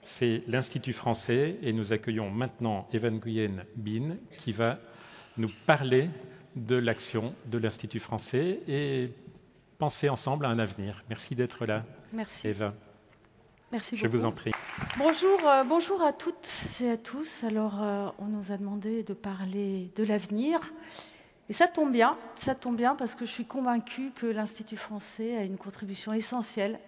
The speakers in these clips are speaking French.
c'est l'Institut français et nous accueillons maintenant Evan Nguyen Binh qui va nous parler de l'action de l'Institut français et penser ensemble à un avenir. Merci d'être là. Merci. Eva. Merci beaucoup. Je vous en prie. Bonjour à toutes et à tous. Alors, on nous a demandé de parler de l'avenir. Et ça tombe bien parce que je suis convaincue que l'Institut français a une contribution essentielle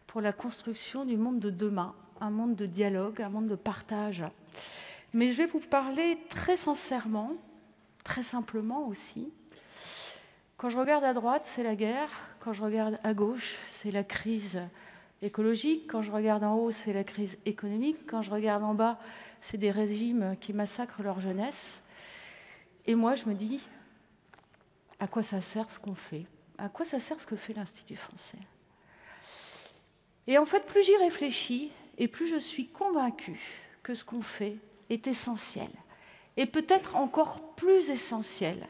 pour la construction du monde de demain, un monde de dialogue, un monde de partage. Mais je vais vous parler très sincèrement, très simplement aussi. Quand je regarde à droite, c'est la guerre. Quand je regarde à gauche, c'est la crise écologique. Quand je regarde en haut, c'est la crise économique. Quand je regarde en bas, c'est des régimes qui massacrent leur jeunesse. Et moi, je me dis, à quoi ça sert ce qu'on fait? À quoi ça sert ce que fait l'Institut français? Et en fait, plus j'y réfléchis, et plus je suis convaincue que ce qu'on fait est essentiel. Et peut-être encore plus essentiel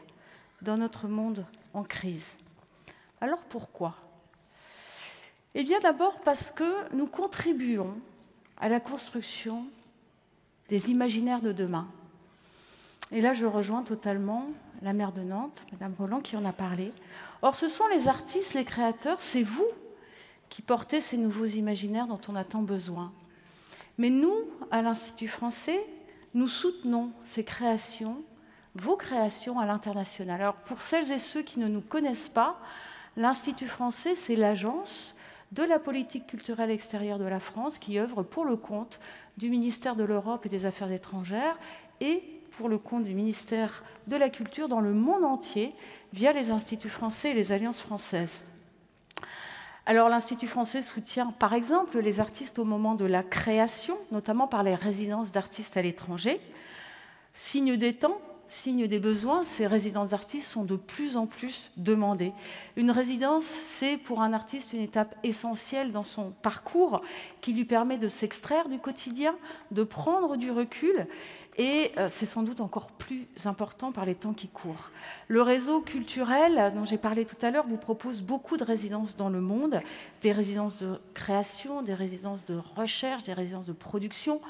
dans notre monde en crise. Alors pourquoi? Eh bien d'abord parce que nous contribuons à la construction des imaginaires de demain. Et là, je rejoins totalement la maire de Nantes, Madame Roland, qui en a parlé. Or, ce sont les artistes, les créateurs, c'est vous qui portez ces nouveaux imaginaires dont on a tant besoin. Mais nous, à l'Institut français, nous soutenons ces créations, vos créations à l'international. Alors, pour celles et ceux qui ne nous connaissent pas, l'Institut français, c'est l'agence de la politique culturelle extérieure de la France qui œuvre pour le compte du ministère de l'Europe et des Affaires étrangères et pour le compte du ministère de la Culture dans le monde entier via les instituts français et les alliances françaises. Alors l'Institut français soutient par exemple les artistes au moment de la création, notamment par les résidences d'artistes à l'étranger. Signe des temps, signe des besoins, ces résidences d'artistes sont de plus en plus demandées. Une résidence, c'est pour un artiste une étape essentielle dans son parcours qui lui permet de s'extraire du quotidien, de prendre du recul. Et c'est sans doute encore plus important par les temps qui courent. Le réseau culturel dont j'ai parlé tout à l'heure vous propose beaucoup de résidences dans le monde, des résidences de création, des résidences de recherche, des résidences de production,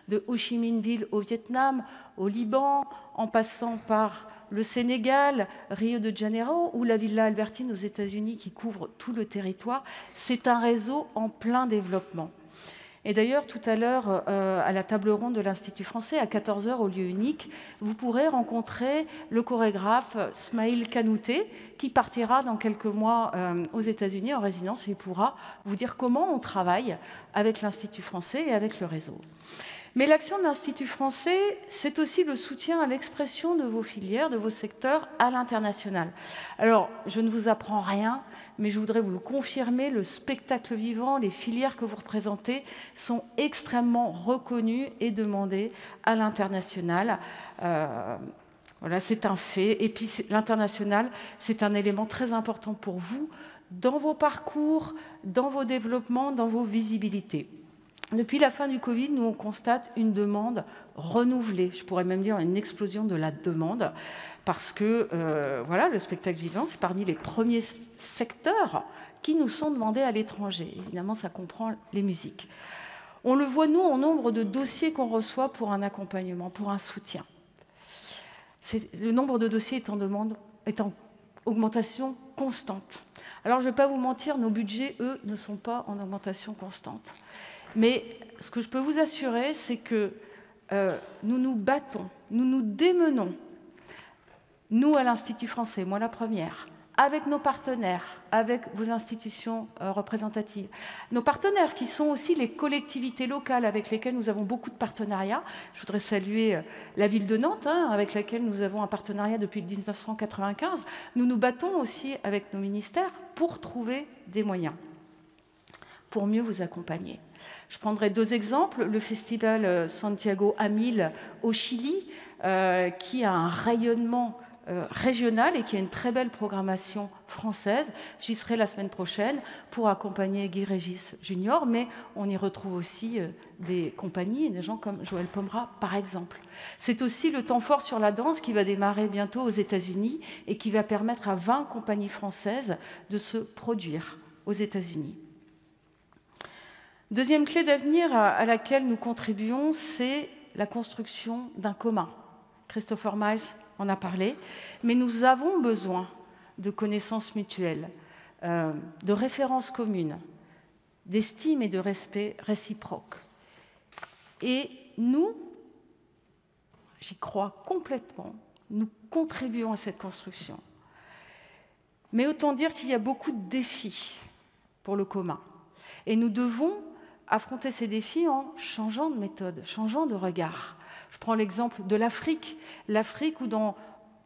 de Ho Chi Minh Ville au Vietnam, au Liban, en passant par le Sénégal, Rio de Janeiro ou la Villa Albertine aux États-Unis qui couvre tout le territoire. C'est un réseau en plein développement. Et d'ailleurs, tout à l'heure, à la table ronde de l'Institut français, à 14 h au lieu unique, vous pourrez rencontrer le chorégraphe Smaïl Kanouté, qui partira dans quelques mois aux États-Unis en résidence et pourra vous dire comment on travaille avec l'Institut français et avec le réseau. Mais l'action de l'Institut français, c'est aussi le soutien à l'expression de vos filières, de vos secteurs à l'international. Alors, je ne vous apprends rien, mais je voudrais vous le confirmer, le spectacle vivant, les filières que vous représentez sont extrêmement reconnues et demandées à l'international. Voilà, c'est un fait. Et puis, l'international, c'est un élément très important pour vous dans vos parcours, dans vos développements, dans vos visibilités. Depuis la fin du Covid, nous, on constate une demande renouvelée. Je pourrais même dire une explosion de la demande parce que voilà, le spectacle vivant, c'est parmi les premiers secteurs qui nous sont demandés à l'étranger. Évidemment, ça comprend les musiques. On le voit, nous, en nombre de dossiers qu'on reçoit pour un accompagnement, pour un soutien. Le nombre de dossiers est en augmentation constante. Alors, je ne vais pas vous mentir, nos budgets, eux, ne sont pas en augmentation constante. Mais ce que je peux vous assurer, c'est que nous nous battons, nous nous démenons, nous à l'Institut français, moi la première, avec nos partenaires, avec vos institutions représentatives. Nos partenaires qui sont aussi les collectivités locales avec lesquelles nous avons beaucoup de partenariats. Je voudrais saluer la ville de Nantes, avec laquelle nous avons un partenariat depuis 1995. Nous nous battons aussi avec nos ministères pour trouver des moyens, pour mieux vous accompagner. Je prendrai deux exemples. Le festival Santiago Amil au Chili, qui a un rayonnement régional et qui a une très belle programmation française. J'y serai la semaine prochaine pour accompagner Guy Régis Junior, mais on y retrouve aussi des compagnies et des gens comme Joël Pomera, par exemple. C'est aussi le temps fort sur la danse qui va démarrer bientôt aux États-Unis et qui va permettre à 20 compagnies françaises de se produire aux États-Unis. Deuxième clé d'avenir à laquelle nous contribuons, c'est la construction d'un commun. Christopher Miles en a parlé, mais nous avons besoin de connaissances mutuelles, de références communes, d'estime et de respect réciproque. Et nous, j'y crois complètement, nous contribuons à cette construction. Mais autant dire qu'il y a beaucoup de défis pour le commun. Et nous devons affronter ces défis en changeant de méthode, changeant de regard. Je prends l'exemple de l'Afrique. L'Afrique où dans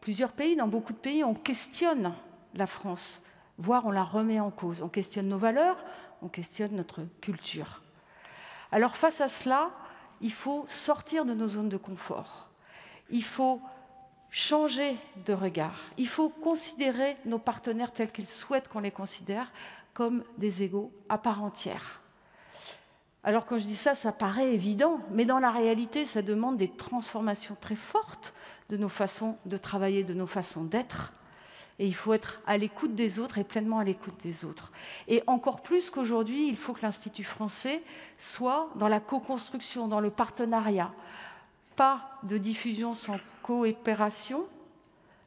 plusieurs pays, dans beaucoup de pays, on questionne la France, voire on la remet en cause. On questionne nos valeurs, on questionne notre culture. Alors face à cela, il faut sortir de nos zones de confort. Il faut changer de regard. Il faut considérer nos partenaires tels qu'ils souhaitent qu'on les considère, comme des égaux à part entière. Alors quand je dis ça, ça paraît évident, mais dans la réalité, ça demande des transformations très fortes de nos façons de travailler, de nos façons d'être. Et il faut être à l'écoute des autres et pleinement à l'écoute des autres. Et encore plus qu'aujourd'hui, il faut que l'Institut français soit dans la co-construction, dans le partenariat. Pas de diffusion sans coopération,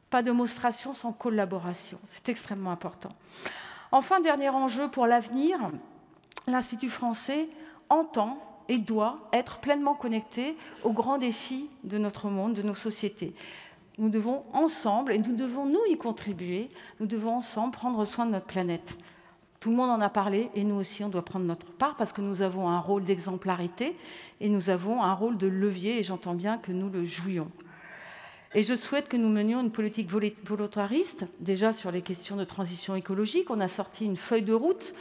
pas de démonstration sans collaboration. C'est extrêmement important. Enfin, dernier enjeu pour l'avenir, l'Institut français entend et doit être pleinement connecté aux grands défis de notre monde, de nos sociétés. Nous devons ensemble, et nous devons nous y contribuer, nous devons ensemble prendre soin de notre planète. Tout le monde en a parlé, et nous aussi, on doit prendre notre part, parce que nous avons un rôle d'exemplarité, et nous avons un rôle de levier, et j'entends bien que nous le jouions. Et je souhaite que nous menions une politique volontariste, déjà sur les questions de transition écologique. On a sorti une feuille de route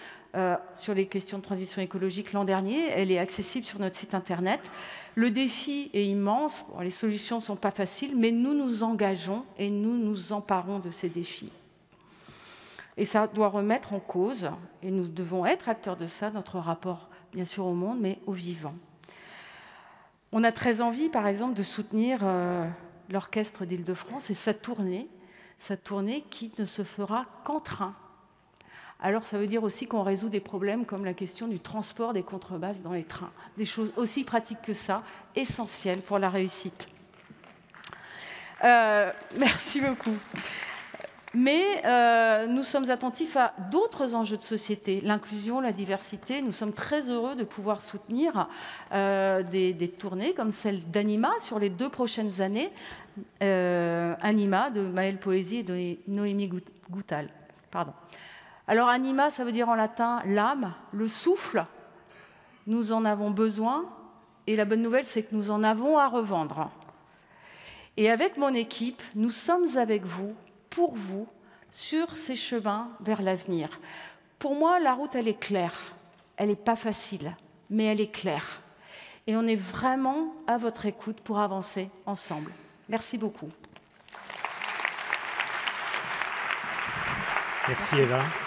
sur les questions de transition écologique l'an dernier. Elle est accessible sur notre site internet. Le défi est immense. Bon, les solutions ne sont pas faciles, mais nous nous engageons et nous nous emparons de ces défis. Et ça doit remettre en cause, et nous devons être acteurs de ça, notre rapport, bien sûr, au monde, mais au vivant. On a très envie, par exemple, de soutenir l'Orchestre d'Île-de-France et sa tournée qui ne se fera qu'en train. Alors ça veut dire aussi qu'on résout des problèmes comme la question du transport des contrebasses dans les trains. Des choses aussi pratiques que ça, essentielles pour la réussite. Merci beaucoup. Mais nous sommes attentifs à d'autres enjeux de société, l'inclusion, la diversité. Nous sommes très heureux de pouvoir soutenir des tournées comme celle d'Anima sur les 2 prochaines années. Anima de Maëlle Poésie et de Noémie Goutal. Pardon. Alors Anima, ça veut dire en latin l'âme, le souffle. Nous en avons besoin et la bonne nouvelle, c'est que nous en avons à revendre. Et avec mon équipe, nous sommes avec vous, pour vous, sur ces chemins vers l'avenir. Pour moi, la route, elle est claire. Elle n'est pas facile, mais elle est claire. Et on est vraiment à votre écoute pour avancer ensemble. Merci beaucoup. Merci Eva.